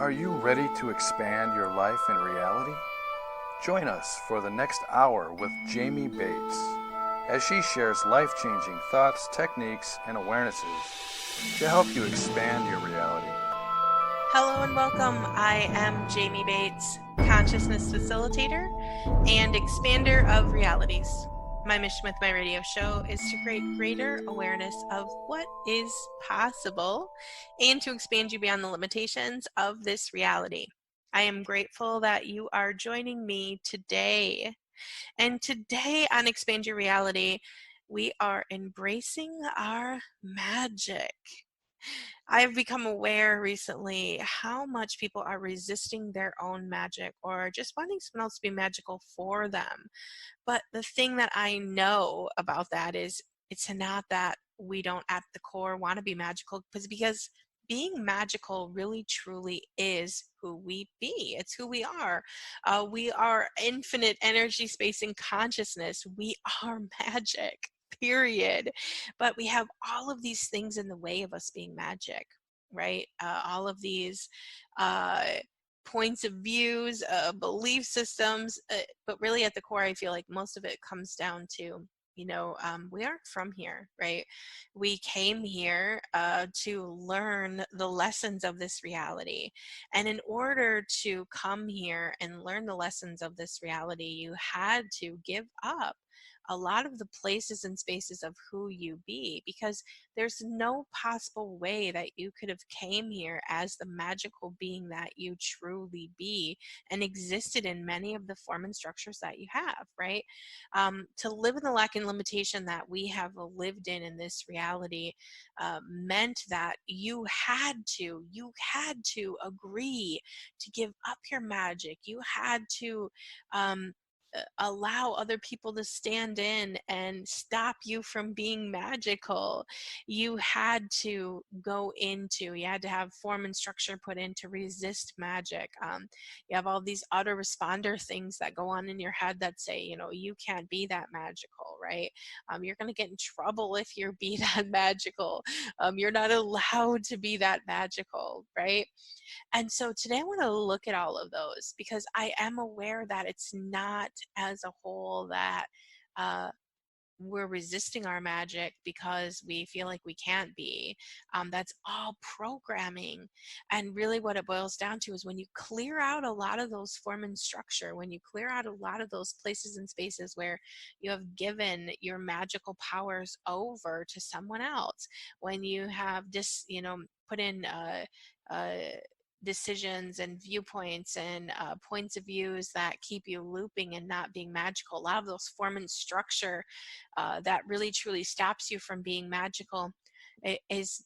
Are you ready to expand your life and reality? Join us for the next hour with Jamie Bates as she shares life-changing thoughts, techniques, and awarenesses to help you expand your reality. Hello and welcome. I am Jamie Bates, consciousness facilitator and expander of realities. My mission with my radio show is to create greater awareness of what is possible and to expand you beyond the limitations of this reality. I am grateful that you are joining me today. And today on Expand Your Reality, we are embracing our magic. I have become aware recently how much people are resisting their own magic or just wanting someone else to be magical for them. But the thing that I know about that is it's not that we don't at the core want to be magical, because being magical really truly is who we be. It's who we are. We are infinite energy, space, and consciousness. We are magic, period. But we have all of these things in the way of us being magic, right? All of these uh, points of views, belief systems, but really at the core, I feel like most of it comes down to, we aren't from here, right? We came here to learn the lessons of this reality. And in order to come here and learn the lessons of this reality, you had to give up a lot of the places and spaces of who you be, because there's no possible way that you could have came here as the magical being that you truly be and existed in many of the form and structures that you have, right? To live in the lack and limitation that we have lived in this reality meant that you had to agree to give up your magic. You had to allow other people to stand in and stop you from being magical. You had to have form and structure put in to resist magic. You have all these autoresponder things that go on in your head that say, you can't be that magical, right? You're going to get in trouble if you're be that magical. You're not allowed to be that magical, right? And so today I want to look at all of those because I am aware that it's not as a whole that uh, we're resisting our magic because we feel like we can't be. That's all programming. And really, what it boils down to is when you clear out a lot of those form and structure, when you clear out a lot of those places and spaces where you have given your magical powers over to someone else, when you have just, put in uh, decisions and viewpoints and points of views that keep you looping and not being magical. A lot of those form and structure that really truly stops you from being magical is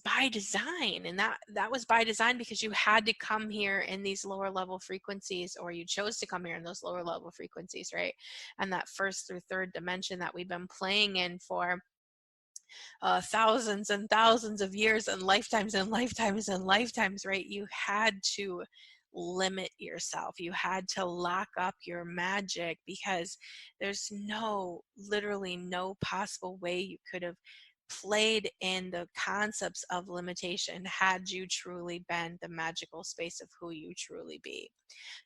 by design, and that was by design because you had to come here in these lower level frequencies, or you chose to come here in those lower level frequencies, right? And that first through third dimension that we've been playing in for thousands and thousands of years and lifetimes and lifetimes and lifetimes, right? You had to limit yourself. You had to lock up your magic because there's literally no possible way you could have played in the concepts of limitation had you truly been the magical space of who you truly be.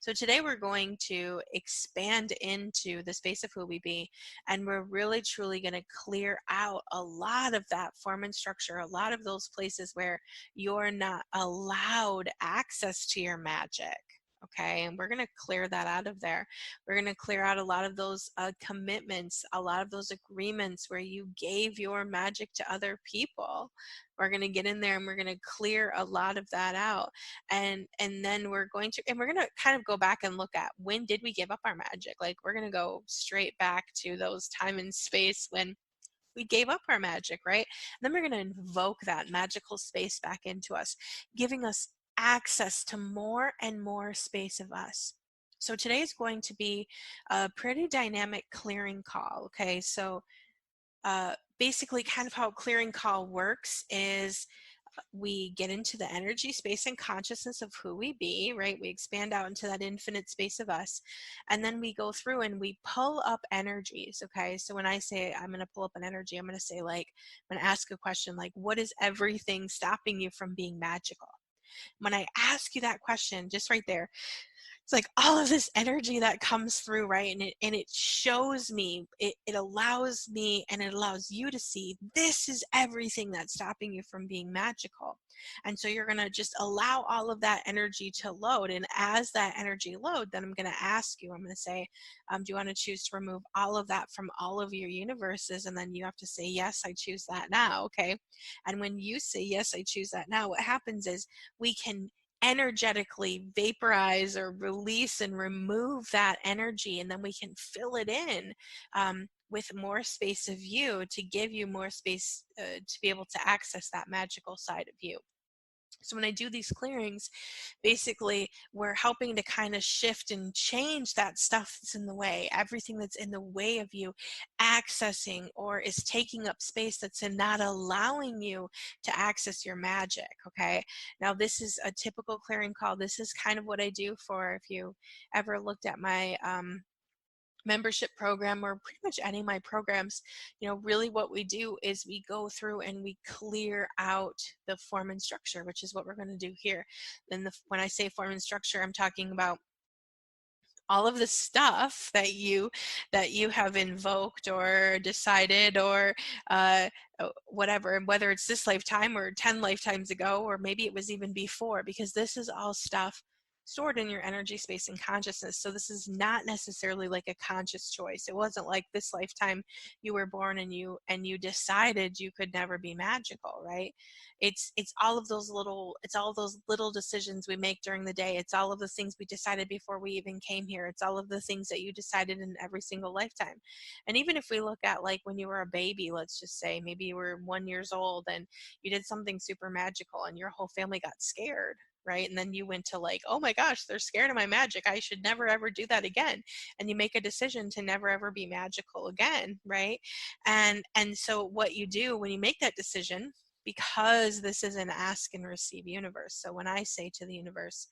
So today we're going to expand into the space of who we be, and we're really truly going to clear out a lot of that form and structure, a lot of those places where you're not allowed access to your magic. Okay, and we're going to clear that out of there. We're going to clear out a lot of those commitments, a lot of those agreements where you gave your magic to other people. We're going to get in there and we're going to clear a lot of that out, and then we're going to kind of go back and look at when did we give up our magic. Like, we're going to go straight back to those time and space when we gave up our magic, right? And then we're going to invoke that magical space back into us, giving us access to more and more space of us. So today is going to be a pretty dynamic clearing call. Okay, so basically kind of how a clearing call works is we get into the energy, space, and consciousness of who we be, right? We expand out into that infinite space of us. And then we go through and we pull up energies, okay? So when I say I'm going to pull up an energy, I'm going to say, like, I'm going to ask a question like, what is everything stopping you from being magical? When I ask you that question, just right there, it's like all of this energy that comes through, right? And it shows me, it allows me and it allows you to see this is everything that's stopping you from being magical. And so you're going to just allow all of that energy to load. And as that energy load, then I'm going to ask you, I'm going to say, do you want to choose to remove all of that from all of your universes? And then you have to say, yes, I choose that now. Okay. And when you say, yes, I choose that now, what happens is we can energetically vaporize or release and remove that energy, and then we can fill it in with more space of you to give you more space to be able to access that magical side of you. So when I do these clearings, basically we're helping to kind of shift and change that stuff that's in the way, everything that's in the way of you accessing or is taking up space that's in not allowing you to access your magic. Okay. Now this is a typical clearing call. This is kind of what I do for, if you ever looked at my membership program or pretty much any of my programs, really what we do is we go through and we clear out the form and structure, which is what we're going to do here. Then when I say form and structure, I'm talking about all of the stuff that you have invoked or decided or whatever, and whether it's this lifetime or 10 lifetimes ago, or maybe it was even before, because this is all stuff stored in your energy space and consciousness. So this is not necessarily like a conscious choice. It wasn't like this lifetime you were born and you decided you could never be magical, right? It's all of those little, it's all those little decisions we make during the day. It's all of the things we decided before we even came here. It's all of the things that you decided in every single lifetime. And even if we look at like when you were a baby, let's just say maybe you were 1 year old and you did something super magical and your whole family got scared, right? And then you went to like, oh my gosh, they're scared of my magic, I should never ever do that again. And you make a decision to never ever be magical again, right? And so what you do when you make that decision, because this is an ask and receive universe. So when I say to the universe,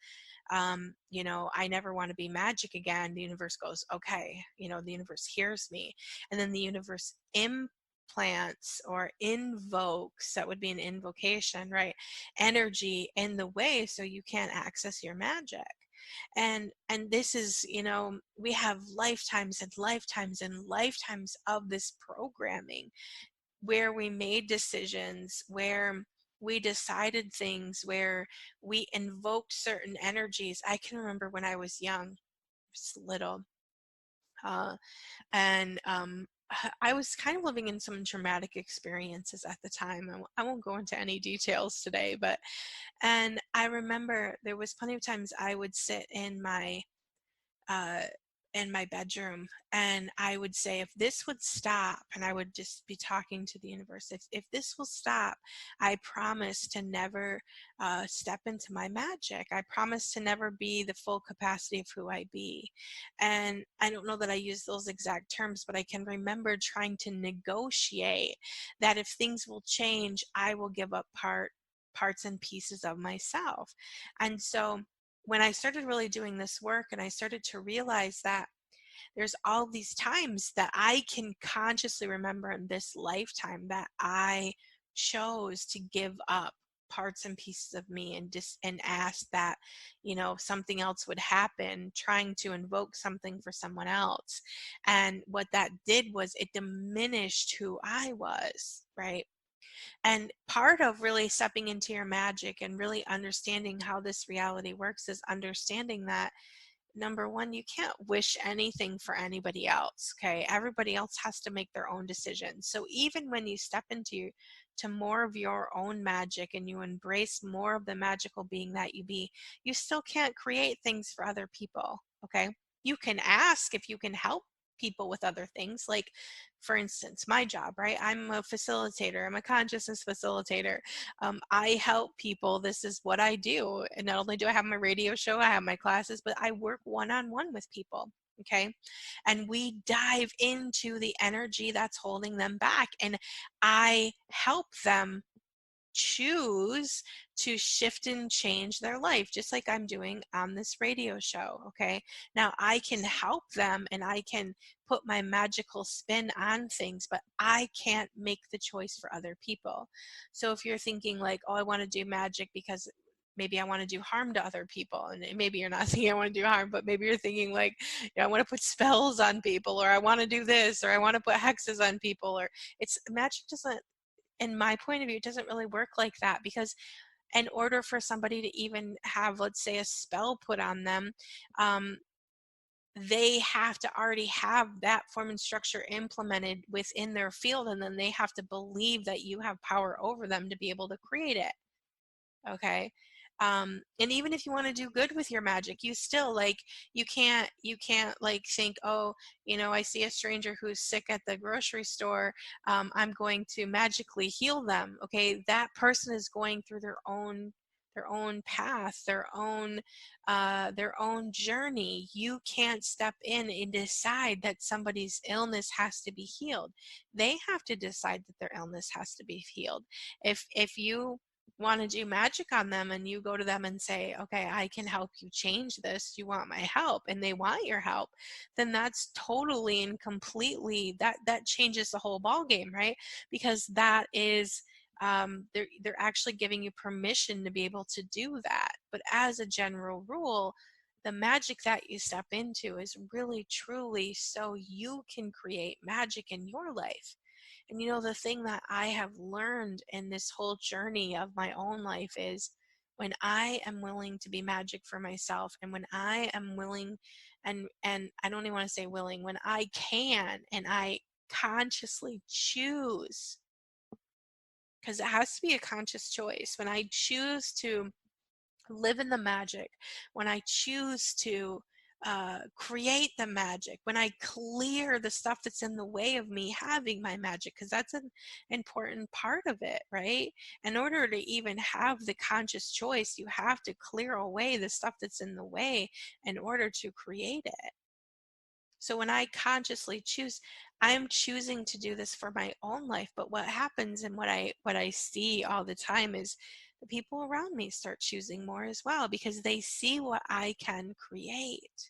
I never want to be magic again, the universe goes, okay, the universe hears me. And then the universe implants or invokes, that would be an invocation, right? Energy in the way so you can't access your magic. And this is, we have lifetimes and lifetimes and lifetimes of this programming where we made decisions, where we decided things, where we invoked certain energies. I can remember when I was young, just little, uh, and I was kind of living in some traumatic experiences at the time. I won't go into any details today, and I remember there was plenty of times I would sit uh, in my bedroom and I would say, if this would stop, and I would just be talking to the universe, if this will stop, I promise to never step into my magic. I promise to never be the full capacity of who I be. And I don't know that I use those exact terms, but I can remember trying to negotiate that if things will change, I will give up parts and pieces of myself. And so when I started really doing this work and I started to realize that there's all these times that I can consciously remember in this lifetime that I chose to give up parts and pieces of me and ask that something else would happen, trying to invoke something for someone else. And what that did was it diminished who I was, right? And part of really stepping into your magic and really understanding how this reality works is understanding that, number one, you can't wish anything for anybody else. Okay. Everybody else has to make their own decisions. So even when you step into to more of your own magic and you embrace more of the magical being that you be, you still can't create things for other people. Okay. You can ask if you can help people with other things, like for instance my job, right? I'm a facilitator, I'm a consciousness facilitator. I help people, this is what I do. And not only do I have my radio show, I have my classes, but I work one-on-one with people. Okay. And we dive into the energy that's holding them back, and I help them choose to shift and change their life, just like I'm doing on this radio show. Okay. Now I can help them and I can put my magical spin on things, but I can't make the choice for other people. So if you're thinking like, oh, I want to do magic because maybe I want to do harm to other people. And maybe you're not thinking I want to do harm, but maybe you're thinking like, I want to put spells on people, or I want to do this, or I want to put hexes on people. Or it's magic doesn't, in my point of view, it doesn't really work like that, because in order for somebody to even have, let's say, a spell put on them, um, they have to already have that form and structure implemented within their field, and then they have to believe that you have power over them to be able to create it. Okay. And even if you want to do good with your magic, you still, like, you can't like think, oh, I see a stranger who's sick at the grocery store, I'm going to magically heal them. Okay, that person is going through their own path, their own journey. You can't step in and decide that somebody's illness has to be healed. They have to decide that their illness has to be healed. If you want to do magic on them and you go to them and say, okay, I can help you change this, you want my help, and they want your help, then that's totally and completely, that changes the whole ball game, right? Because that is, they're actually giving you permission to be able to do that. But as a general rule, the magic that you step into is really truly so you can create magic in your life. And the thing that I have learned in this whole journey of my own life is, when I am willing to be magic for myself, and when I am willing, and I don't even want to say willing, when I can and I consciously choose, because it has to be a conscious choice. When I choose to live in the magic, when I choose to create the magic, when I clear the stuff that's in the way of me having my magic, because that's an important part of it, right? In order to even have the conscious choice, you have to clear away the stuff that's in the way in order to create it. So when I consciously choose, I'm choosing to do this for my own life. But what happens, and what I see all the time, is the people around me start choosing more as well, because they see what I can create.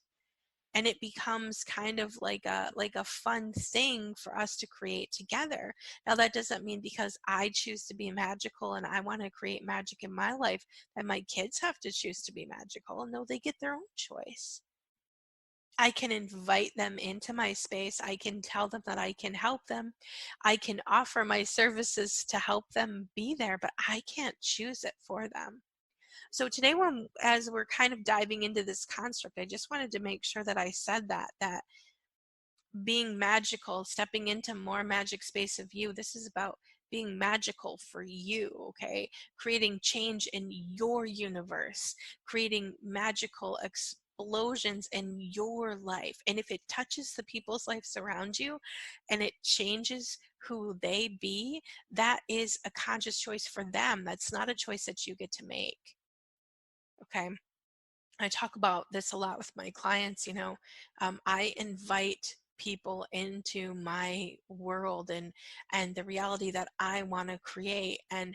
And it becomes kind of like a fun thing for us to create together. Now, that doesn't mean because I choose to be magical and I want to create magic in my life that my kids have to choose to be magical. No, they get their own choice. I can invite them into my space. I can tell them that I can help them. I can offer my services to help them be there, but I can't choose it for them. So today, as we're kind of diving into this construct, I just wanted to make sure that I said that being magical, stepping into more magic space of you, this is about being magical for you, okay? Creating change in your universe, creating magical explosions in your life. And if it touches the people's lives around you and it changes who they be, that is a conscious choice for them. That's not a choice that you get to make, okay? I talk about this a lot with my clients. I invite people into my world, and the reality that I want to create, and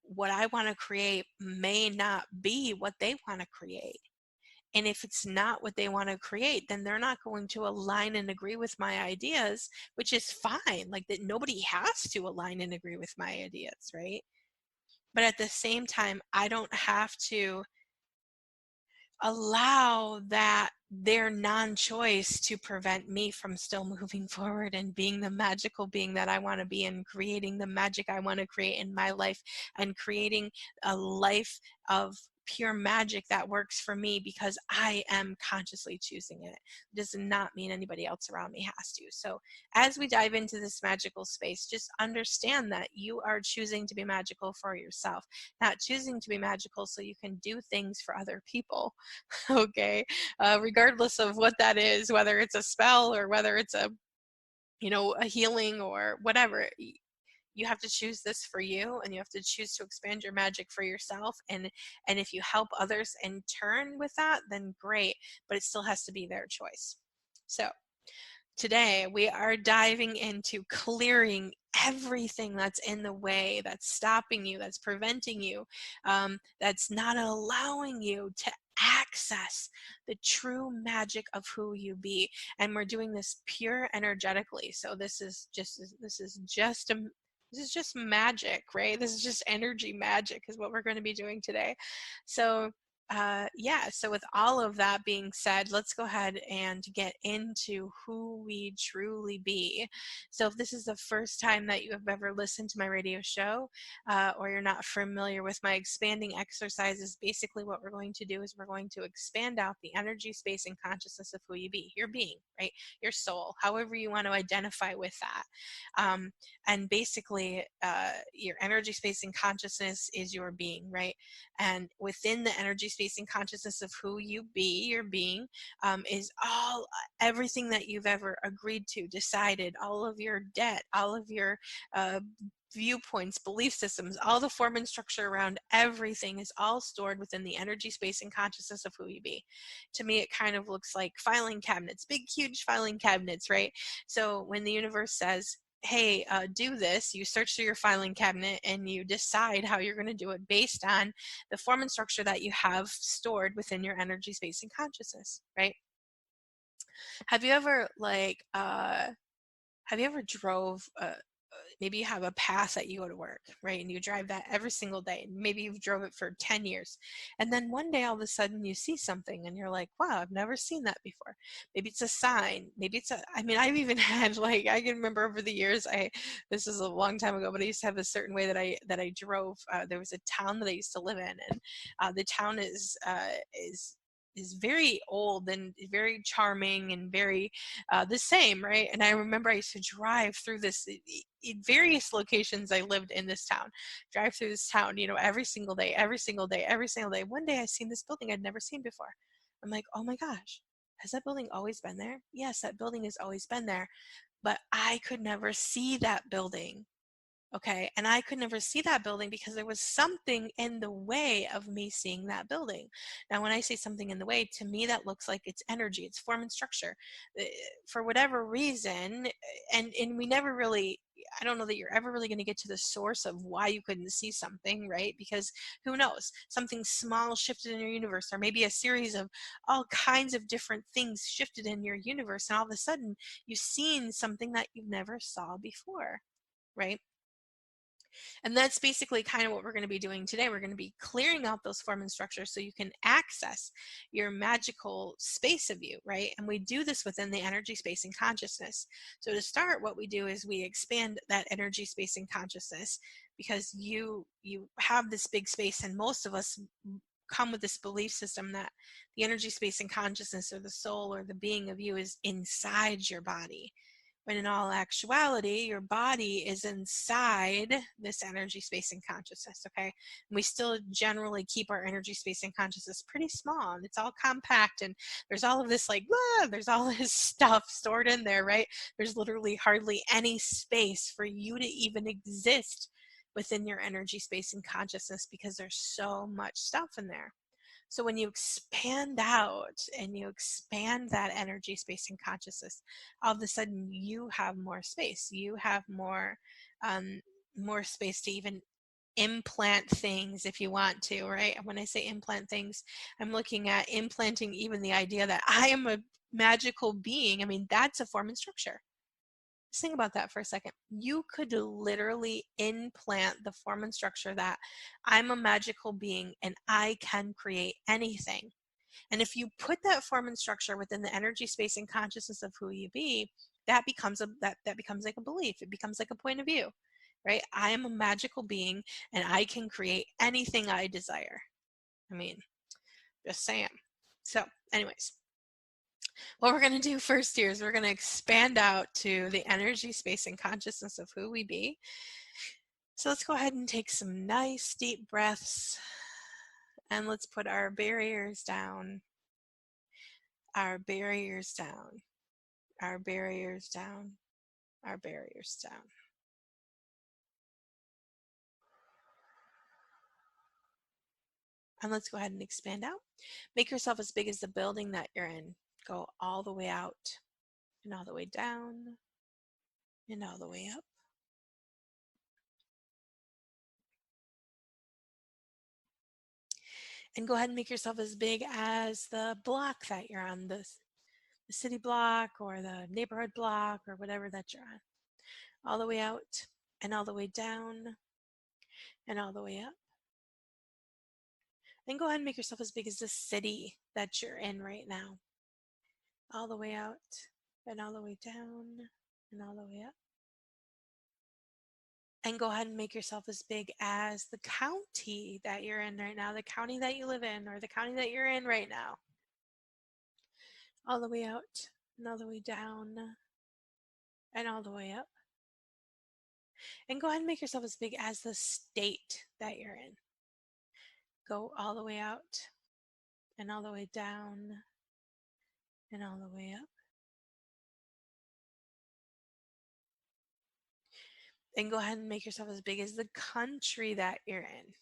what I want to create may not be what they want to create. And if it's not what they want to create, then they're not going to align and agree with my ideas, which is fine. Like, that nobody has to align and agree with my ideas, right? But at the same time, I don't have to allow that their non-choice to prevent me from still moving forward and being the magical being that I want to be, and creating the magic I want to create in my life, and creating a life of pure magic that works for me because I am consciously choosing it. It does not mean anybody else around me has to. So as we dive into this magical space, just understand that you are choosing to be magical for yourself, not choosing to be magical so you can do things for other people. Okay, regardless of what that is, whether it's a spell or whether it's a healing or whatever. You have to choose this for you, and you have to choose to expand your magic for yourself. And if you help others in turn with that, then great, but it still has to be their choice. So today, we are diving into clearing everything that's in the way, that's stopping you, that's preventing you, that's not allowing you to access the true magic of who you be. And we're doing this pure energetically. So this is just This is just magic, right? This is just energy magic is what we're going to be doing today. So yeah, so with all of that being said, let's go ahead and get into who we truly be. So if this is the first time that you have ever listened to my radio show, or you're not familiar with my expanding exercises, basically what we're going to do is we're going to expand out the energy, space, and consciousness of who you be, your being, right? Your soul, however you want to identify with that. And basically, your energy, space, and consciousness is your being, right? And within the energy, space, and consciousness of who you be, your being, is everything that you've ever agreed to, decided, all of your debt, all of your viewpoints, belief systems, all the form and structure around everything is all stored within the energy, space, and consciousness of who you be. To me, it kind of looks like filing cabinets, big, huge filing cabinets, right? So when the universe says, hey, do this, you search through your filing cabinet and you decide how you're going to do it based on the form and structure that you have stored within your energy, space, and consciousness, right? Have you ever drove maybe you have a path that you go to work, right? And you drive that every single day. Maybe you've drove it for 10 years. And then one day all of a sudden you see something and you're like, wow, I've never seen that before. Maybe it's a sign. Maybe it's I mean, I've even had I can remember over the years, this is a long time ago, but I used to have a certain way that I drove. There was a town that I used to live in, and the town is very old and very charming and very the same, right? And I remember I used to drive through this in various locations. I lived in this town, drive through this town, every single day, every single day, every single day. One day I seen this building I'd never seen before. I'm like, oh my gosh, has that building always been there? Yes, that building has always been there, but I could never see that building. Okay, and I could never see that building because there was something in the way of me seeing that building. Now, when I say something in the way, to me that looks like it's energy, it's form and structure. For whatever reason, and we never really, I don't know that you're ever really going to get to the source of why you couldn't see something, right? Because who knows? Something small shifted in your universe, or maybe a series of all kinds of different things shifted in your universe, and all of a sudden you've seen something that you never saw before, right? And that's basically kind of what we're going to be doing today. We're going to be clearing out those form and structures so you can access your magical space of you, right? And we do this within the energy, space, and consciousness. So to start, what we do is we expand that energy, space, and consciousness, because you have this big space, and most of us come with this belief system that the energy, space, and consciousness, or the soul, or the being of you, is inside your body, when in all actuality, your body is inside this energy, space, and consciousness, okay? And we still generally keep our energy, space, and consciousness pretty small, and it's all compact, and there's all of this there's all this stuff stored in there, right? There's literally hardly any space for you to even exist within your energy, space, and consciousness, because there's so much stuff in there. So when you expand out and you expand that energy, space, and consciousness, all of a sudden you have more space. You have more space to even implant things if you want to, right? When I say implant things, I'm looking at implanting even the idea that I am a magical being. I mean, that's a form and structure. Just think about that for a second. You could literally implant the form and structure that I'm a magical being and I can create anything. And if you put that form and structure within the energy, space, and consciousness of who you be, that becomes that becomes like a belief. It becomes like a point of view, right? I am a magical being and I can create anything I desire. I mean, just saying. So, anyways, what we're going to do first here is we're going to expand out to the energy, space, and consciousness of who we be. So let's go ahead and take some nice deep breaths, and let's put our barriers down, our barriers down, our barriers down, our barriers down. And let's go ahead and expand out. Make yourself as big as the building that you're in. Go all the way out and all the way down and all the way up. And go ahead and make yourself as big as the block that you're on, the city block or the neighborhood block or whatever that you're on. All the way out and all the way down and all the way up. Then go ahead and make yourself as big as the city that you're in right now. All the way out and all the way down and all the way up. And go ahead and make yourself as big as the county that you're in right now, the county that you live in, or the county that you're in right now. All the way out and all the way down and all the way up. And go ahead and make yourself as big as the state that you're in. Go all the way out and all the way down and all the way up. And go ahead and make yourself as big as the country that you're in.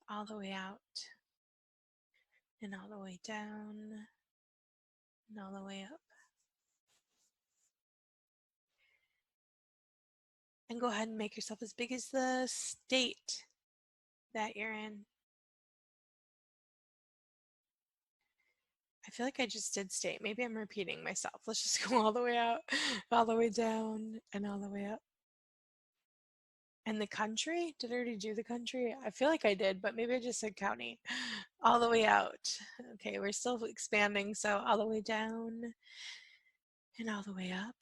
All the way out and all the way down and all the way up. And go ahead and make yourself as big as the state that you're in. I feel like I just did state. Maybe I'm repeating myself. Let's just go all the way out, all the way down, and all the way up. And the country? Did I already do the country? I feel like I did, but maybe I just said county. All the way out. Okay, we're still expanding, so all the way down and all the way up.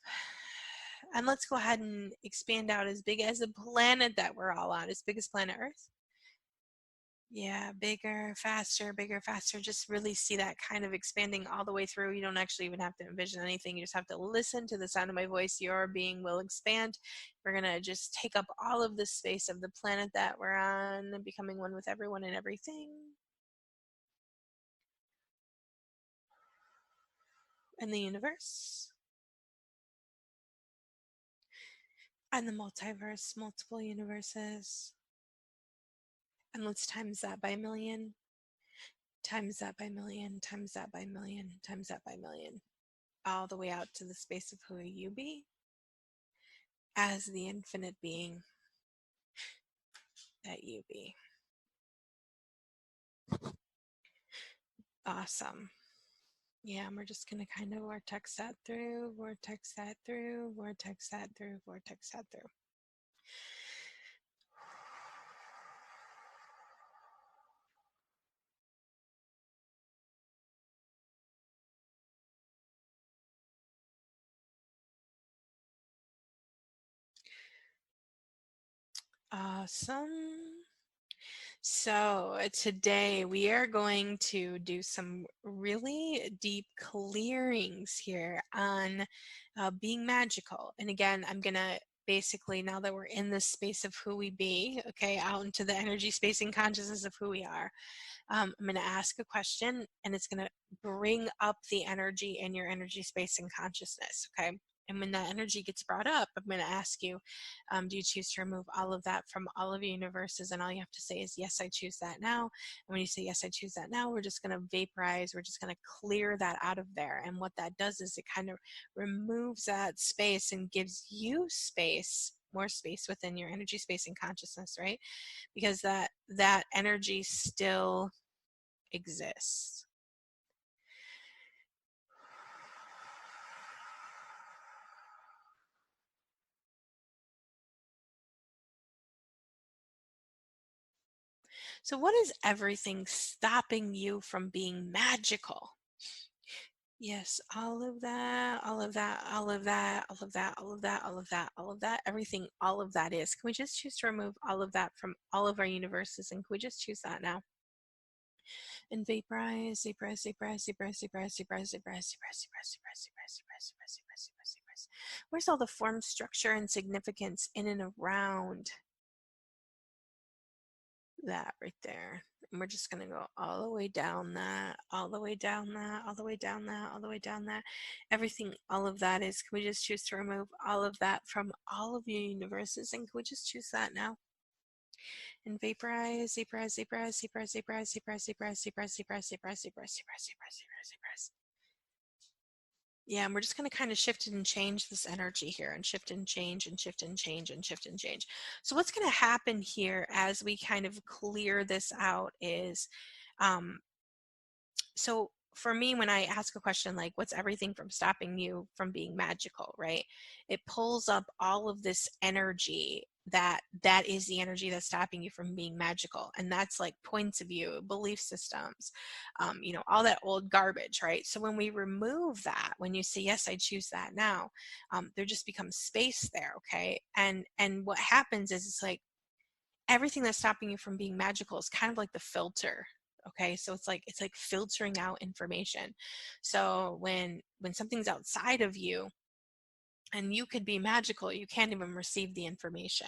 And let's go ahead and expand out as big as the planet that we're all on, as big as planet Earth. Yeah, bigger, faster, bigger, faster. Just really see that kind of expanding all the way through. You don't actually even have to envision anything. You just have to listen to the sound of my voice. Your being will expand. We're going to just take up all of the space of the planet that we're on, becoming one with everyone and everything. And the universe. And the multiverse, multiple universes. And let's times that by a million. Times that by a million, times that by a million, times that by a million. All the way out to the space of who you be as the infinite being that you be. Awesome. Yeah, and we're just going to kind of vortex that through, vortex that through, vortex that through, vortex that through. Awesome. So today we are going to do some really deep clearings here on being magical. And again, I'm going to basically, now that we're in this space of who we be, okay, out into the energy space and consciousness of who we are, I'm going to ask a question and it's going to bring up the energy in your energy space and consciousness, okay? And when that energy gets brought up, I'm going to ask you, do you choose to remove all of that from all of your universes? And all you have to say is, yes, I choose that now. And when you say, yes, I choose that now, we're just going to vaporize. We're just going to clear that out of there. And what that does is it kind of removes that space and gives you space, more space within your energy space and consciousness, right? Because that energy still exists. So what is everything stopping you from being magical? Yes, all of that, all of that, all of that, all of that, all of that, all of that, all of that, everything, all of that is. Can we just choose to remove all of that from all of our universes? And can we just choose that now? And vaporize, vaporize, vaporize, vaporize, vaporize, vaporize, vaporize, vaporize, vaporize, vaporize, vaporize, vaporize, vaporize, vaporize. Where's all the form, structure, and significance in and around that right there? And we're just going to go all the way down that, all the way down that, all the way down that, all the way down that. Everything, all of that is, can we just choose to remove all of that from all of your universes? And can we just choose that now? And vaporize, vaporize, vaporize, vaporize, vaporize, vaporize, vaporize, vaporize, vaporize, vaporize, vaporize, vaporize, vaporize, vaporize. Yeah, and we're just going to kind of shift and change this energy here and shift and change and shift and change and shift and change. So what's going to happen here as we kind of clear this out is, so for me, when I ask a question like, what's everything from stopping you from being magical, right? It pulls up all of this energy that is the energy that's stopping you from being magical. And that's like points of view, belief systems, all that old garbage, right? So when we remove that, when you say, yes, I choose that now, there just becomes space there, okay? And what happens is it's like everything that's stopping you from being magical is kind of like the filter. Okay, so it's like filtering out information. So when something's outside of you and you could be magical, you can't even receive the information.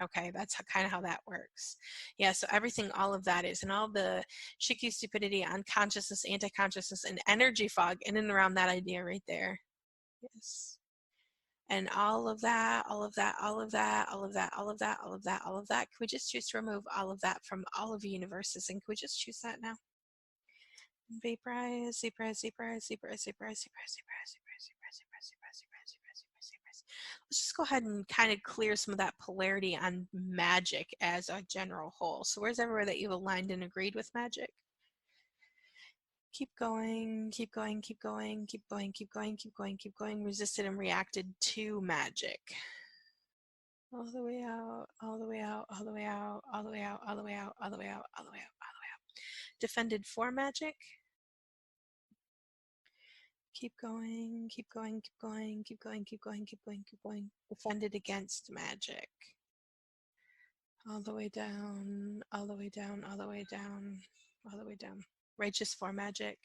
Okay, that's kind of how that works. Yeah, so everything, all of that is, and all the shiki stupidity, unconsciousness, anti-consciousness, and energy fog in and around that idea right there. Yes. And all of that, all of that, all of that, all of that, all of that, all of that, all of that. Can we just choose to remove all of that from all of the universes? And can we just choose that now? Vaporize, vaporize, vaporize, vaporize, vaporize, vaporize, vaporize, vaporize, vaporize, vaporize, vaporize, vaporize, vaporize. Let's just go ahead and kind of clear some of that polarity on magic as a general whole. So where's everywhere that you've aligned and agreed with magic? Keep going, keep going, keep going, keep going, keep going, keep going, keep going. Resisted and reacted to magic. All the way out, all the way out, all the way out, all the way out, all the way out, all the way out, all the way out, all the way out. Defended for magic. Keep going, keep going, keep going, keep going, keep going, keep going, keep going. Defended against magic. All the way down, all the way down, all the way down, all the way down. Righteous for magic.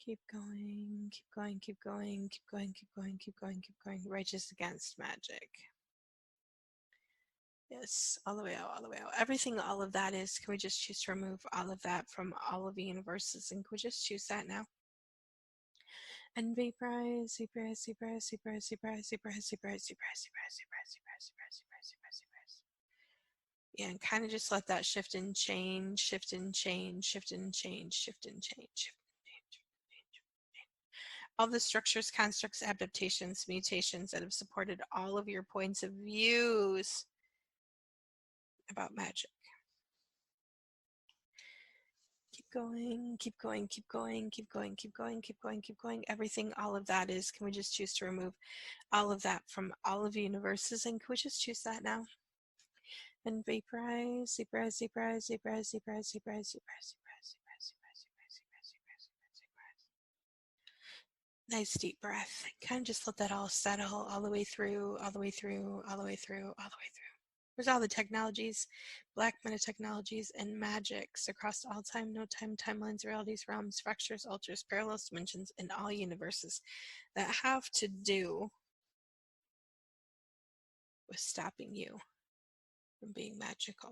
Keep going, keep going, keep going, keep going, keep going, keep going, keep going. Righteous against magic. Yes, all the way out, all the way out. Everything, all of that is, can we just choose to remove all of that from all of the universes? And can we just choose that now? And vaporize, vaporize, vaporize, vaporize, vaporize, vaporize, vaporize, vaporize, vaporize, vaporize, vaporize, vaporize, vaporize, vaporize. Yeah, and kind of just let that shift and change, shift and change, shift and change, shift and change, shift and change. All the structures, constructs, adaptations, mutations that have supported all of your points of views about magic. Keep going, keep going, keep going, keep going, keep going, keep going, keep going. Everything, all of that is, can we just choose to remove all of that from all of the universes? And can we just choose that now? And vaporize, vaporize, vaporize, vaporize, vaporize, vaporize, vaporize, vaporize, vaporize, vaporize, vaporize, vaporize, vaporize. Nice deep breath. Kind of just let that all settle all the way through, all the way through, all the way through, all the way through. There's all the technologies, black meta technologies, and magics across all time, no time, timelines, realities, realms, fractures, altars, parallel dimensions, and all universes that have to do with stopping you from being magical.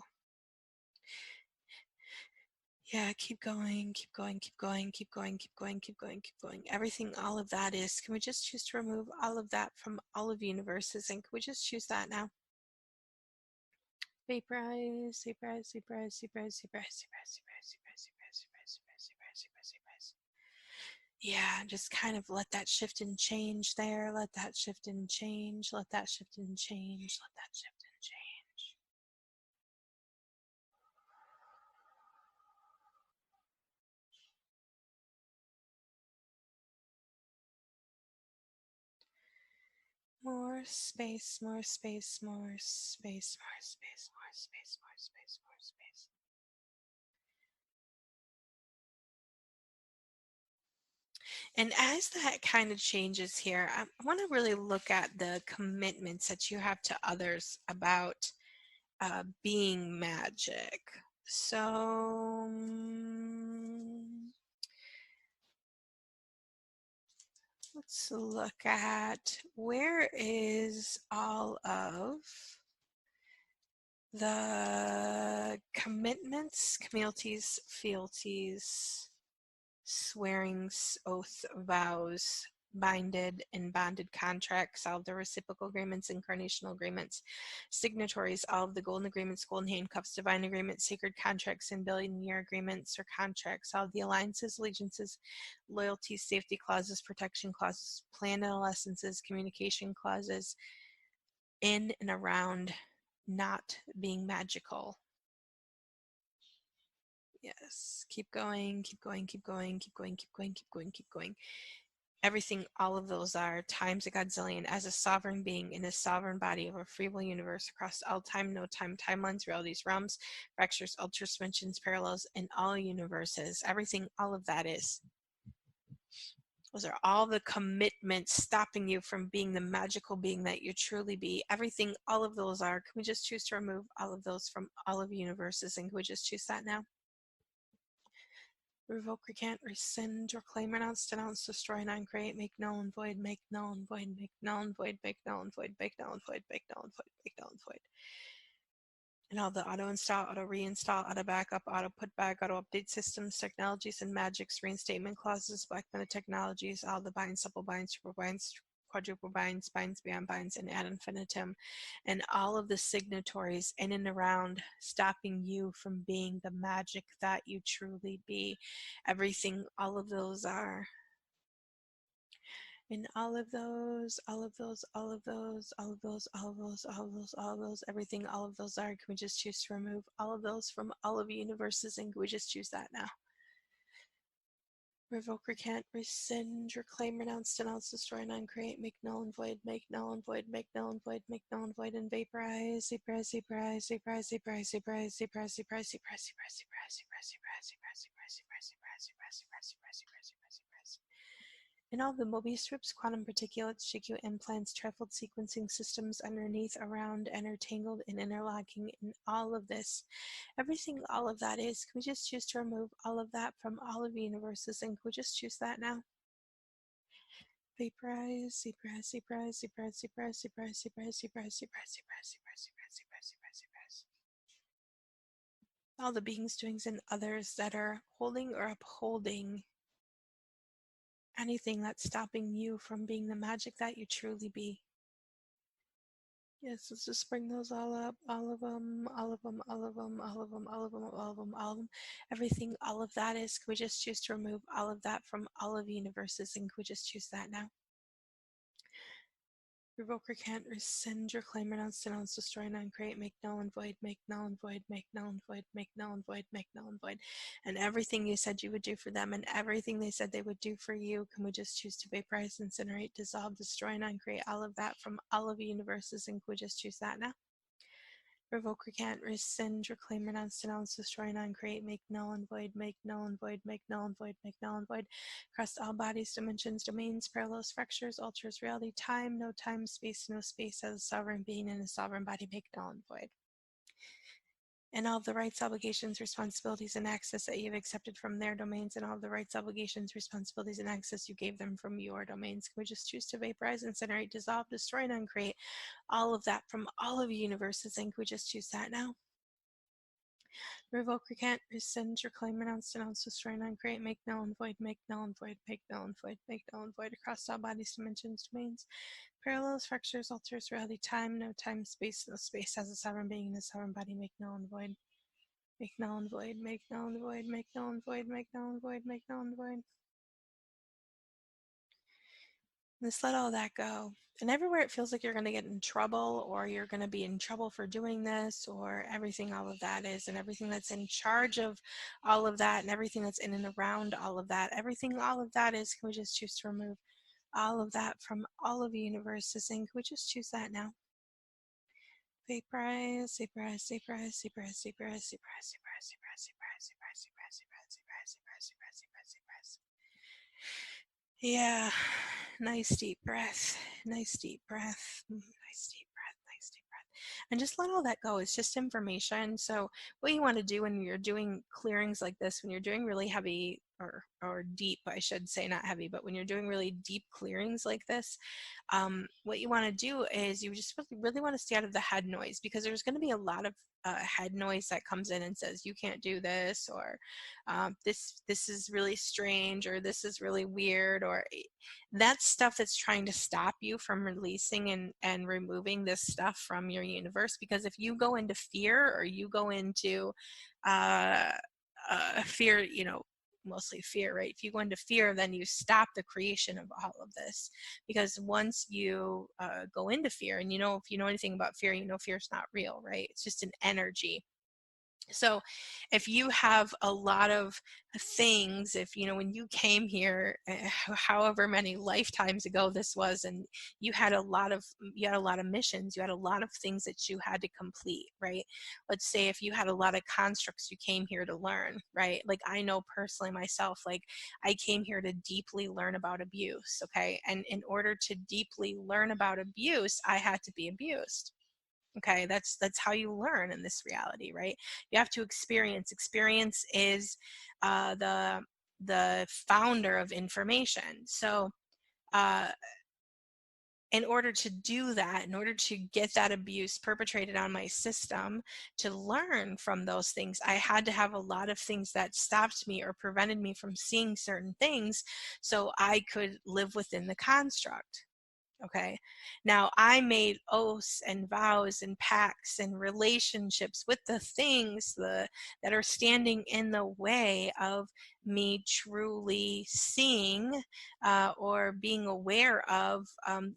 Yeah, keep going, keep going, keep going, keep going, keep going, keep going, keep going. Everything, all of that is, can we just choose to remove all of that from all of universes? And can we just choose that now? Vaporize, vaporize, vaporize, vaporize, vaporize, vaporize, vaporize, vaporize, vaporize, vaporize, vaporize, vaporize. Yeah, just kind of let that shift and change there. Let that shift and change. Let that shift and change. Let that shift and change. More space, more space, more space, more space, more space, more space, more space. And as that kind of changes here, I want to really look at the commitments that you have to others about being magic. So let's look at where is all of the commitments, communities, fealties, swearings, oath, vows, binded and bonded contracts, all of the reciprocal agreements, incarnational agreements, signatories, all of the golden agreements, golden handcuffs, divine agreements, sacred contracts, and billion-year agreements or contracts, all of the alliances, allegiances, loyalties, safety clauses, protection clauses, planned adolescences, communication clauses, in and around not being magical. Yes. Keep going, keep going, keep going, keep going, keep going, keep going, keep going. Everything, all of those are times a godzillion as a sovereign being in a sovereign body of a free will universe across all time, no time, timelines, realities, realms, fractures, ultras, dimensions, parallels, in all universes. Everything, all of that is. Those are all the commitments stopping you from being the magical being that you truly be. Everything, all of those are. Can we just choose to remove all of those from all of universes? And can we just choose that now? Revoke, recant, rescind, reclaim, renounce, denounce, destroy, non-create, make null and void, make null and void, make null and void, make null and void, make null and void, make null and void, make null and void. And all the auto install, auto reinstall, auto backup, auto put back, auto update systems, technologies, and magics, reinstatement clauses, black meta technologies, all the binds, supple binds, triple binds, quadruple binds, binds beyond binds, and ad infinitum, and all of the signatories in and around stopping you from being the magic that you truly be. Everything, all of those are. And all of those, all of those, all of those, all of those, all of those, all of those, all of those, everything, all of those are. Can we just choose to remove all of those from all of universes? And can we just choose that now? Revoke, recant, rescind, reclaim, renounce, denounce, destroy, non-create, make null and void, make null and void, make null and void, make null and void, and vaporize, vaporize, vaporize, vaporize, vaporize, vaporize, vaporize, vaporize, vaporize, vaporize, vaporize, vaporize, vaporize, vaporize, vaporize, vaporize, vaporize, vaporize, vaporize, vaporize. And all the Mobius strips, quantum particulates, GQ implants, trifold sequencing systems underneath, around, intertangled, and interlocking in all of this. Everything, all of that is. Can we just choose to remove all of that from all of the universes? And can we just choose that now? Vaporize, vaporize, vaporize, vaporize, vaporize, vaporize, vaporize, vaporize, vaporize, vaporize, vaporize, vaporize, vaporize, vaporize. All the beings, doings, and others that are holding or upholding anything that's stopping you from being the magic that you truly be. Yes, let's just bring those all up. All of them, all of them, all of them, all of them, all of them, all of them, all of them. Everything, all of that is. Can we just choose to remove all of that from all of universes? And can we just choose that now? Revoke, recant, rescind, reclaim, renounce, denounce, destroy, non-create, make null and void, make null and void, make null and void, make null and void, make null and void. And everything you said you would do for them and everything they said they would do for you, can we just choose to vaporize, incinerate, dissolve, destroy, non-create all of that from all of the universes? And can we just choose that now? Revoke, recant, rescind, reclaim, renounce, denounce, destroy, non-create, make null and void, make null and void, make null and void, make null and void, across all bodies, dimensions, domains, parallels, fractures, alters, reality, time, no time, space, no space, as a sovereign being in a sovereign body, make null and void. And all the rights, obligations, responsibilities, and access that you've accepted from their domains, and all the rights, obligations, responsibilities, and access you gave them from your domains. Can we just choose to vaporize, incinerate, dissolve, destroy, and uncreate all of that from all of the universes? And can we just choose that now? Revoke, recant, rescind, reclaim, renounce, denounce, destroy, non-create, make null and void, make null and void, make null and void, make null and void, across all bodies, dimensions, domains, parallels, fractures, alters, reality, time, no time, space, no space, as a sovereign being in a sovereign body, make null and void. Make null and void, make null and void, make null and void, make null and void, make null and void. Just let all that go. And everywhere it feels like you're going to get in trouble or you're going to be in trouble for doing this or everything, all of that is, and everything that's in charge of all of that and everything that's in and around all of that, everything, all of that is, can we just choose to remove all of that from all of the universes? And can we just choose that now? Vaporize, vaporize, vaporize, vaporize, vaporize, vaporize, vaporize, vaporize, vaporize, vaporize, vaporize, vaporize, vaporize, vaporize, vaporize, vaporize. Yeah, nice deep breath, nice deep breath, nice deep breath, nice deep breath. And just let all that go. It's just information. So what you want to do when you're doing clearings like this, when you're doing really heavy or deep, I should say, not heavy, but when you're doing really deep clearings like this, what you want to do is you just really want to stay out of the head noise, because there's going to be a lot of head noise that comes in and says you can't do this, or this is really strange, or this is really weird, or that's stuff that's trying to stop you from releasing and removing this stuff from your universe. Because if you go into fear or you go into fear, you know, mostly fear, right? If you go into fear, then you stop the creation of all of this. Because once you go into fear, and you know, if you know anything about fear, you know fear is not real, right? It's just an energy. So if you have a lot of things, if when you came here, however many lifetimes ago this was, and you had a lot of missions, you had a lot of things that you had to complete, right? Let's say if you had a lot of constructs you came here to learn, right? Like I know personally myself, like I came here to deeply learn about abuse, okay? And in order to deeply learn about abuse, I had to be abused. Okay, that's how you learn in this reality, right? You have to experience is the founder of information. So uh, in order to do that, in order to get that abuse perpetrated on my system, to learn from those things, I had to have a lot of things that stopped me or prevented me from seeing certain things so I could live within the construct. Okay. Now I made oaths and vows and pacts and relationships with the things that are standing in the way of me truly seeing or being aware of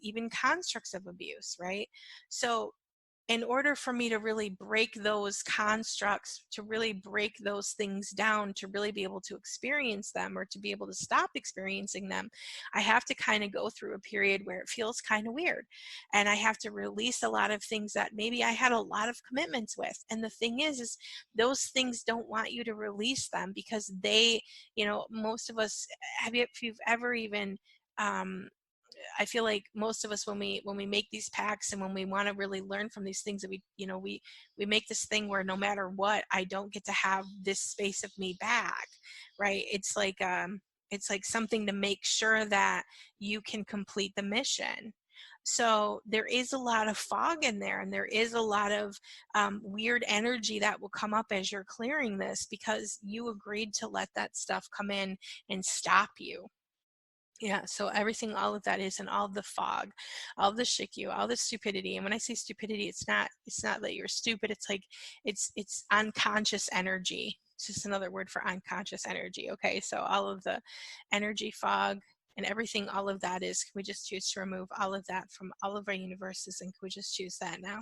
even constructs of abuse, right? So in order for me to really break those constructs, to really break those things down, to really be able to experience them or to be able to stop experiencing them, I have to kind of go through a period where it feels kind of weird. And I have to release a lot of things that maybe I had a lot of commitments with. And the thing is those things don't want you to release them because most of us, if you've ever even, um, I feel like most of us when we make these pacts and when we want to really learn from these things that we make this thing where no matter what, I don't get to have this space of me back, right? It's like something to make sure that you can complete the mission. So there is a lot of fog in there, and there is a lot of weird energy that will come up as you're clearing this because you agreed to let that stuff come in and stop you. Yeah, so everything, all of that is, and all of the fog, all of the shikyu, all the stupidity. And when I say stupidity, it's not that you're stupid. It's like it's unconscious energy. It's just another word for unconscious energy. Okay, so all of the energy fog and everything, all of that is. Can we just choose to remove all of that from all of our universes? And can we just choose that now?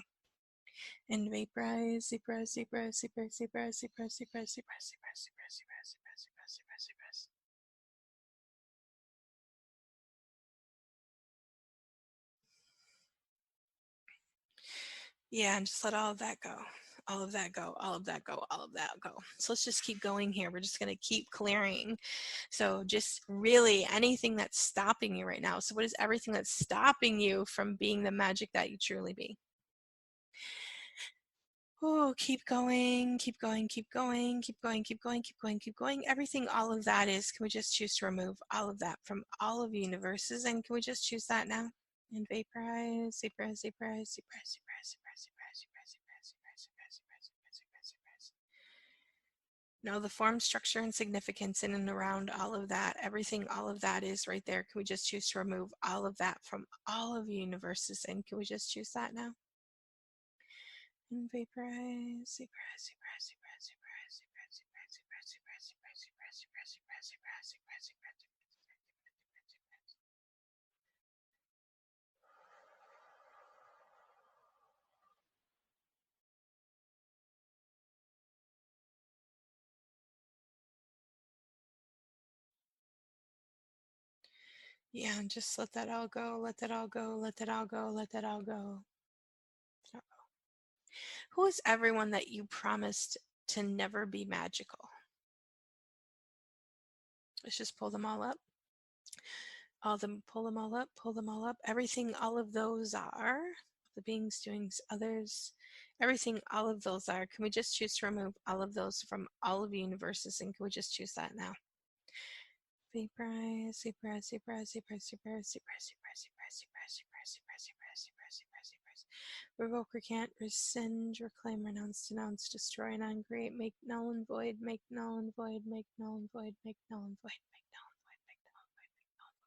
And vaporize, vaporize, vaporize, vaporize, vaporize, vaporize, vaporize, vaporize, vaporize, vaporize, vaporize, vaporize, vaporize, vaporize. Yeah, and just let all of that go. All of that go, all of that go, all of that go. So let's just keep going here. We're just going to keep clearing. So just really anything that's stopping you right now. So what is everything that's stopping you from being the magic that you truly be? Oh, keep going, keep going, keep going, keep going, keep going, keep going, keep going. Everything, all of that is, can we just choose to remove all of that from all of the universes? And can we just choose that now? And vaporize, vaporize, vaporize, vaporize, vaporize, vaporize, vaporize, vaporize, vaporize, vaporize, vaporize, vaporize, vaporize, vaporize. Now the form, structure, and significance in and around all of that, everything, all of that is right there. Can we just choose to remove all of that from all of the universes? And can we just choose that now? And vaporize, vaporize, vaporize, vaporize, vaporize, vaporize, vaporize, vaporize, vaporize, vaporize, vaporize, vaporize, vaporize, vaporize, vaporize. Yeah, and just let that all go, let that all go, let that all go, let that all go. Who is everyone that you promised to never be magical? Let's just pull them all up. All them, pull them all up, pull them all up. Everything, all of those are the beings, doings, others. Everything, all of those are. Can we just choose to remove all of those from all of the universes? And can we just choose that now? Vaporize, vaporize, vaporize, vaporize, vaporize, vaporize, vaporize, vaporize, vaporize, vaporize, vaporize, vaporize, vaporize, vaporize. Revoke, recant, rescind, reclaim, renounce, denounce, destroy, and uncreate, make null and void, make null and void, make null and void, make null and void, make null and void, make null and void, make null and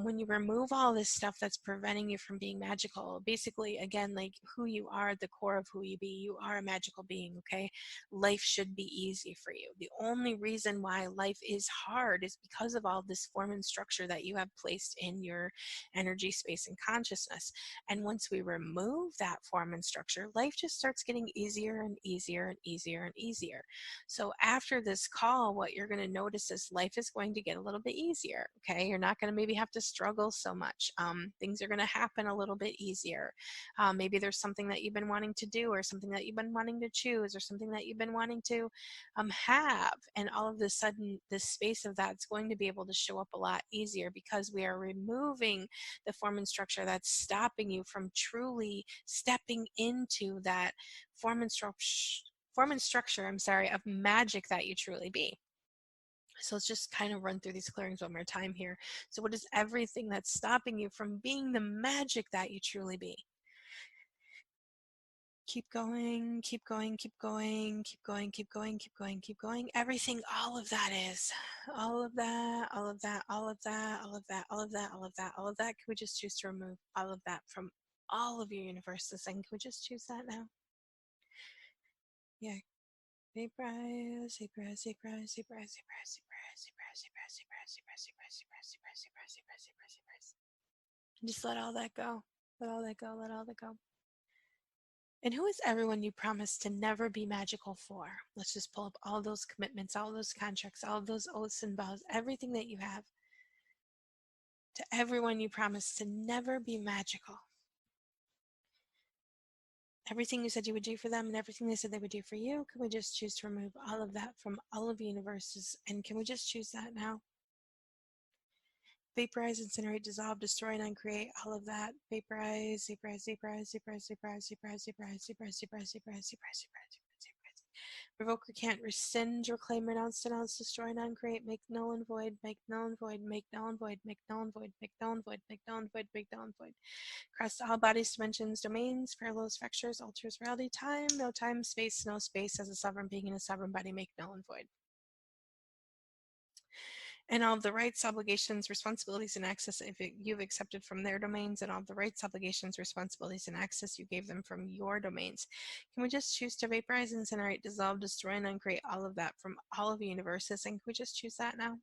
when you remove all this stuff that's preventing you from being magical, basically, again, like who you are at the core of who you are a magical being, okay? Life should be easy for you. The only reason why life is hard is because of all this form and structure that you have placed in your energy, space, and consciousness. And once we remove that form and structure, life just starts getting easier and easier and easier and easier. So after this call, what you're going to notice is life is going to get a little bit easier, okay? You're not going to maybe have to struggle so much. Things are going to happen a little bit easier. Maybe there's something that you've been wanting to do, or something that you've been wanting to choose, or something that you've been wanting to have. And all of a sudden, this space of that's going to be able to show up a lot easier, because we are removing the form and structure that's stopping you from truly stepping into that form and structure, of magic that you truly be. So let's just kind of run through these clearings one more time here. So what is everything that's stopping you from being the magic that you truly be? Keep going, keep going, keep going, keep going, keep going, keep going, keep going. Everything, all of that is. All of that, all of that, all of that, all of that, all of that, all of that, all of that. Can we just choose to remove all of that from all of your universes? And can we just choose that now? Yeah. Vaporize, vaporize, vaporize, vaporize, vaporize, vaporize, vaporize, vaporize, vaporize, vaporize, vaporize, vaporize, vaporize, vaporize, vaporize, vaporize. And just let all that go. Let all that go. Let all that go. And who is everyone you promised to never be magical for? Let's just pull up all those commitments, all those contracts, all those oaths and vows, everything that you have. To everyone you promised to never be magical. Everything you said you would do for them and everything they said they would do for you, can we just choose to remove all of that from all of the universes? And can we just choose that now? Vaporize, incinerate, dissolve, destroy, and uncreate, all of that. Vaporize, vaporize, vaporize, vaporize, vaporize, vaporize, vaporize, vaporize, vaporize, vaporize, vaporize, vaporize. Revoke, recant, rescind, reclaim, renounce, denounce, destroy, and uncreate, make null and void, make null and void, make null and void, make null and void, make null and void, make null and void, make null and void. Across all bodies, dimensions, domains, parallels, fractures, alters, reality, time, space, no space, as a sovereign being in a sovereign body, make null and void. And all the rights, obligations, responsibilities, and access you've accepted from their domains, and all the rights, obligations, responsibilities, and access you gave them from your domains. Can we just choose to vaporize, incinerate, dissolve, destroy, and uncreate all of that from all of the universes? And can we just choose that now?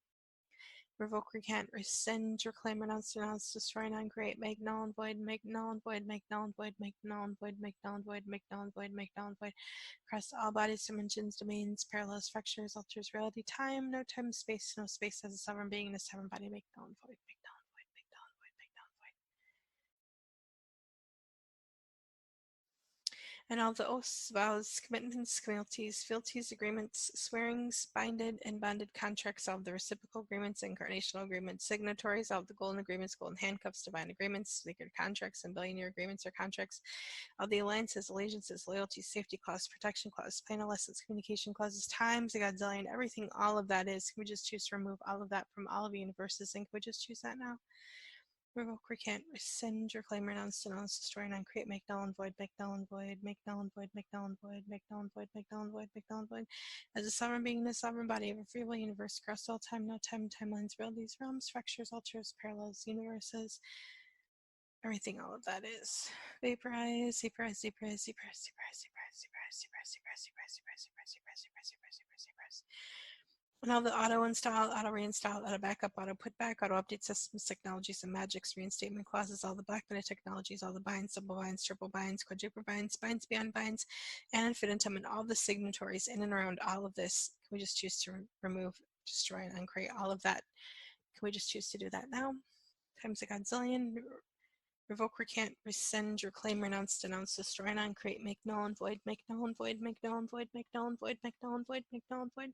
Revoke, recant, rescind, reclaim, renounce, denounce, destroy, and uncreate, make null and void, make null and void, make null and void, make null and void, make null and void, make null and void, make null and void. Across all bodies, dimensions, domains, parallels, fractures, alters, reality, time, no time, space, no space, as a sovereign being in a sovereign body, make null and void, make null and void, make null and void, make null and void. And all the oaths, vows, commitments, communities, fealties, agreements, swearings, binded and bonded contracts, all of the reciprocal agreements, incarnational agreements, signatories, all of the golden agreements, golden handcuffs, divine agreements, sacred contracts, and billionaire agreements or contracts, all the alliances, allegiances, loyalties, safety clause, protection clause, plan lessons, communication clauses, times, a godzillion, everything, all of that is. Can we just choose to remove all of that from all of the universes? And can we just choose that now? Revoke, recant, rescind, reclaim, renounce, denounce, destroy, and uncreate, make null and void, make null and void, make null and void, make null and void, make null and void, make null and void, make null and void. As a sovereign being in a sovereign body of a free will universe, across all time, no time, timelines, realities, realms, fractures, alters, parallels, universes, everything, all of that is. Vaporize, vaporize, vaporize, vaporize, vaporize, vaporize, vaporize, vaporize, vaporize, vaporize, vaporize, vaporize, vaporize, vaporize, vaporize, vaporize. And all the auto install, auto reinstall, auto backup, auto put back, auto update systems, technologies, and magics, reinstatement clauses, all the black minute technologies, all the binds, double binds, triple binds, quadruple binds, binds beyond binds, and infinitum, and all the signatories in and around all of this. Can we just choose to remove, destroy, and uncreate all of that? Can we just choose to do that now? Times a godzillion. Revoke, recant, rescind, reclaim, renounce, denounce, destroy, and uncreate, make null and void, make null and void, make null and void, make null and void, make null and void, make null and void.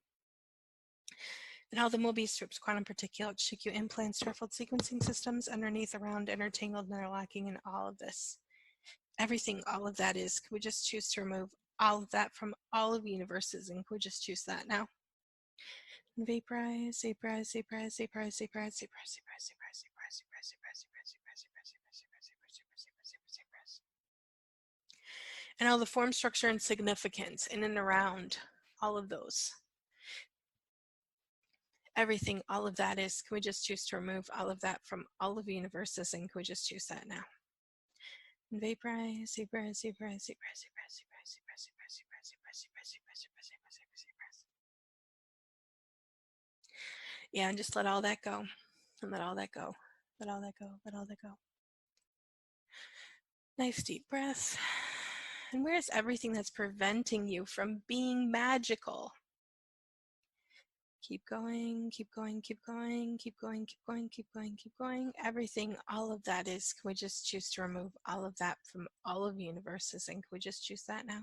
And all the Mobius strips, quantum particulates, Shikyu implants, Starfield sequencing systems, underneath, around, intertangled, interlocking, and all of this. Everything, all of that is. Can we just choose to remove all of that from all of the universes? And can we just choose that now? And vaporize, vaporize, vaporize, vaporize, vaporize, vaporize, vaporize, vaporize, vaporize, vaporize, vaporize, vaporize, vaporize, vaporize, vaporize. And all the form, structure, and significance in and around all of those. everything, all of that is, can we just choose to remove all of that from all of the universes, and can we just choose that now? And vaporize, vaporize, vaporize, vaporize, vaporize, vaporize, vaporize, vaporize, vaporize, vaporize, vaporize, vaporize, vaporize, vaporize. Yeah, and just let all that go. And let all that go. Let all that go. Let all that go. Nice deep breath. And where's everything that's preventing you from being magical? Keep going, keep going, keep going, keep going, keep going, keep going, keep going. Everything, all of that is, can we just choose to remove all of that from all of the universes? And can we just choose that now?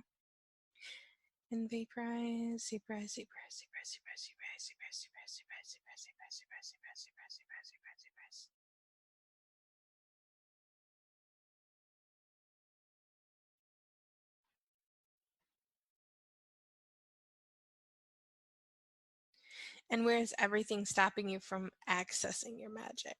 And vaporize, vaporize, vaporize, vaporize, vaporize, vaporize, vaporize, vaporize, vaporize, vaporize, vaporize, vaporize, vaporize, vaporize, vaporize, vaporize. And where's everything stopping you from accessing your magic?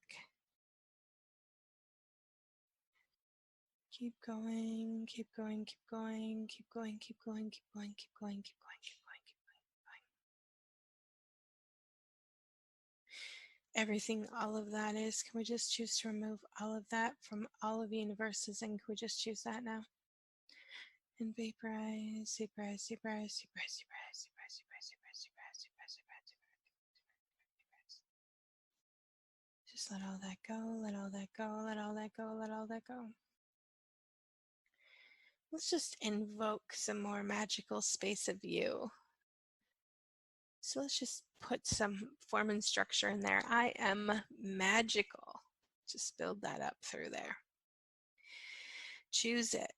Keep going, keep going, keep going, keep going, keep going, keep going, keep going, keep going, keep going, keep going, keep going. Everything, all of that is, can we just choose to remove all of that from all of the universes, and can we just choose that now? And vaporize, vaporize, vaporize, vaporize, vaporize, vaporize, vaporize, vaporize, vaporize, vaporize, vaporize. Just let all that go, let all that go, let all that go, let all that go. Let's just invoke some more magical space of you. So let's just put some form and structure in there. I am magical. Just build that up through there. Choose it.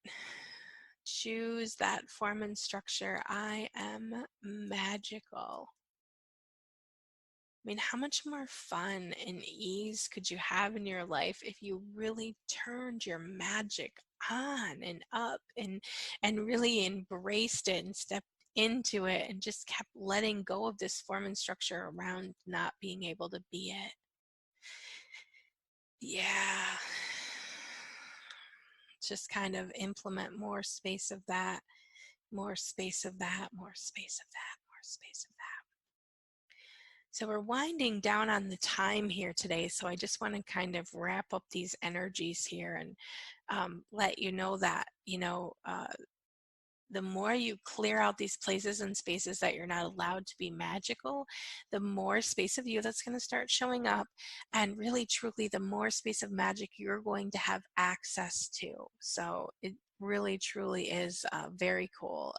Choose that form and structure. I am magical. I mean, how much more fun and ease could you have in your life if you really turned your magic on and up and really embraced it and stepped into it and just kept letting go of this form and structure around not being able to be it? Yeah. Just kind of implement more space of that, more space of that, more space of that, more space of that. So we're winding down on the time here today, so I just want to kind of wrap up these energies here and let you know that, the more you clear out these places and spaces that you're not allowed to be magical, the more space of you that's going to start showing up, and really, truly, the more space of magic you're going to have access to. So it really, truly is very cool.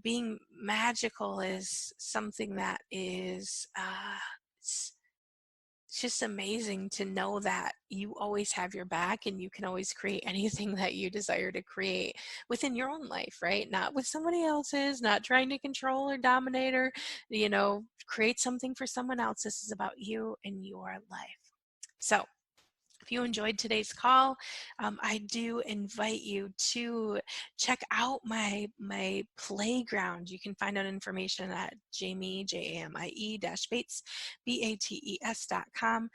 Being magical is something that is it's just amazing to know that you always have your back and you can always create anything that you desire to create within your own life, right? Not with somebody else's, not trying to control or dominate or, create something for someone else. This is about you and your life. So if you enjoyed today's call, I do invite you to check out my playground. You can find out information at Jamie, Jamie Bates, BATES.com.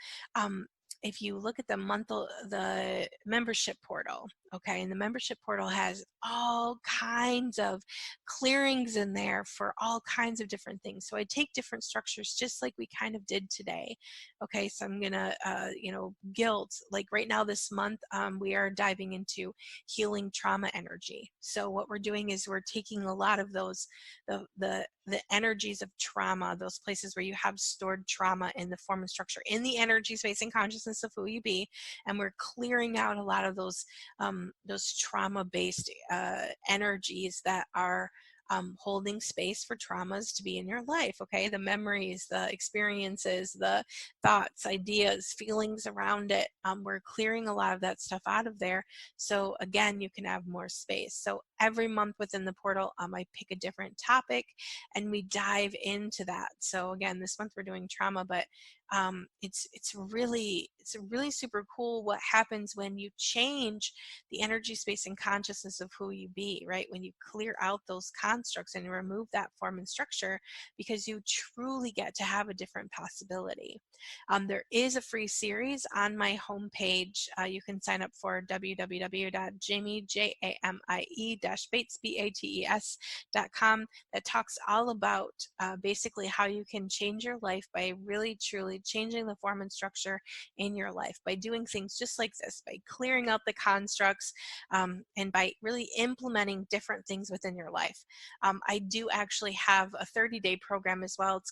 If you look at the membership portal, okay, and the membership portal has all kinds of clearings in there for all kinds of different things. So I take different structures just like we kind of did today. Okay, so I'm gonna, guilt, like right now this month, we are diving into healing trauma energy. So what we're doing is we're taking a lot of those, the energies of trauma, those places where you have stored trauma in the form and structure, in the energy space and consciousness of who you be, and we're clearing out a lot of those trauma-based energies that are holding space for traumas to be in your life, okay? The memories, the experiences, the thoughts, ideas, feelings around it. We're clearing a lot of that stuff out of there. So again, you can have more space. So every month within the portal, I pick a different topic and we dive into that. So again, this month we're doing trauma, but It's really super cool what happens when you change the energy, space, and consciousness of who you be, right? When you clear out those constructs and remove that form and structure, because you truly get to have a different possibility. There is a free series on my homepage. You can sign up for www.jamie-bates.com that talks all about basically how you can change your life by really truly changing the form and structure in your life, by doing things just like this, by clearing out the constructs, and by really implementing different things within your life. I do actually have a 30-day program as well.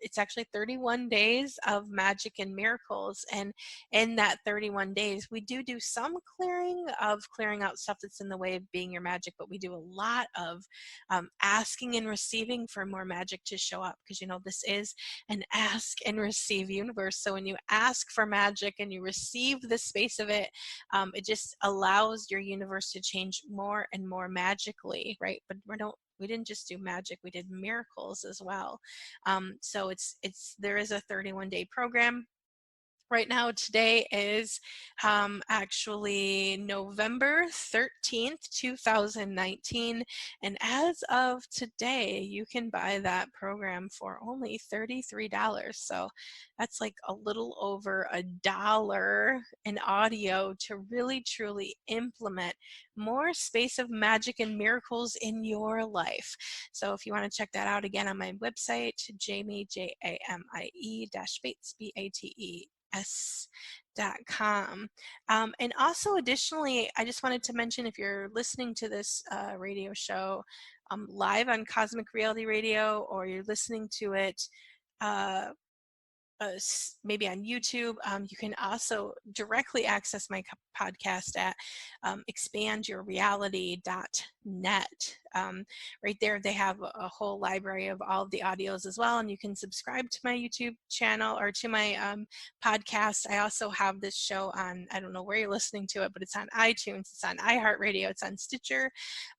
It's actually 31 days of magic and miracles. And in that 31 days, we do some clearing out stuff that's in the way of being your magic, but we do a lot of asking and receiving for more magic to show up, because this is an ask and receive universe. So when you ask for magic and you receive the space of it, it just allows your universe to change more and more magically, right? But we didn't just do magic, we did miracles as well. So there is a 31-day program. Right now, today is actually November 13th, 2019. And as of today, you can buy that program for only $33. So that's like a little over $1 in audio to really, truly implement more space of magic and miracles in your life. So if you want to check that out again on my website, Jamie, Jamie-Bates, s.com. And also additionally, I just wanted to mention, if you're listening to this radio show live on Cosmic Reality Radio, or you're listening to it maybe on YouTube, you can also directly access my podcast at expandyourreality.net. Right there, they have a whole library of all of the audios as well, and you can subscribe to my YouTube channel or to my podcast. I also have this show on, I don't know where you're listening to it, but it's on iTunes, it's on iHeartRadio, it's on Stitcher.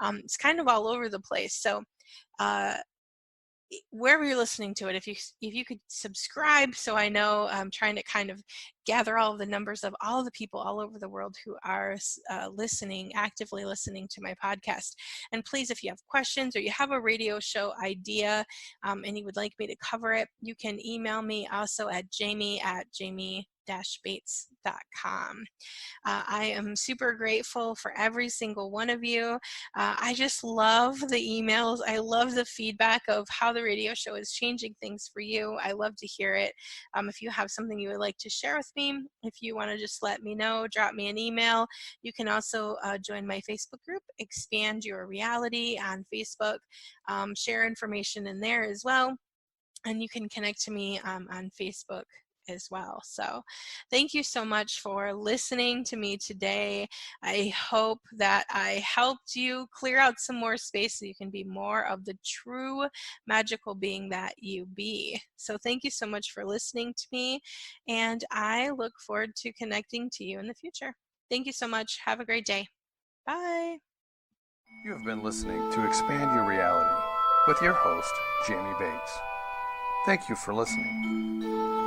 It's kind of all over the place. So wherever you're listening to it, if you could subscribe, so I know, I'm trying to kind of gather all of the numbers of all the people all over the world who are actively listening to my podcast. And please, if you have questions or you have a radio show idea and you would like me to cover it, you can email me also at jamie@bates.com. I am super grateful for every single one of you. I just love the emails. I love the feedback of how the radio show is changing things for you. I love to hear it. If you have something you would like to share with me, if you want to just let me know, drop me an email. You can also join my Facebook group, Expand Your Reality, on Facebook. Share information in there as well. And you can connect to me on Facebook as well. So thank you so much for listening to me today. I hope that I helped you clear out some more space so you can be more of the true magical being that you be. So thank you so much for listening to me, and I look forward to connecting to you in the future. Thank you so much. Have a great day. Bye. You have been listening to Expand Your Reality with your host, Jamie Bates. Thank you for listening.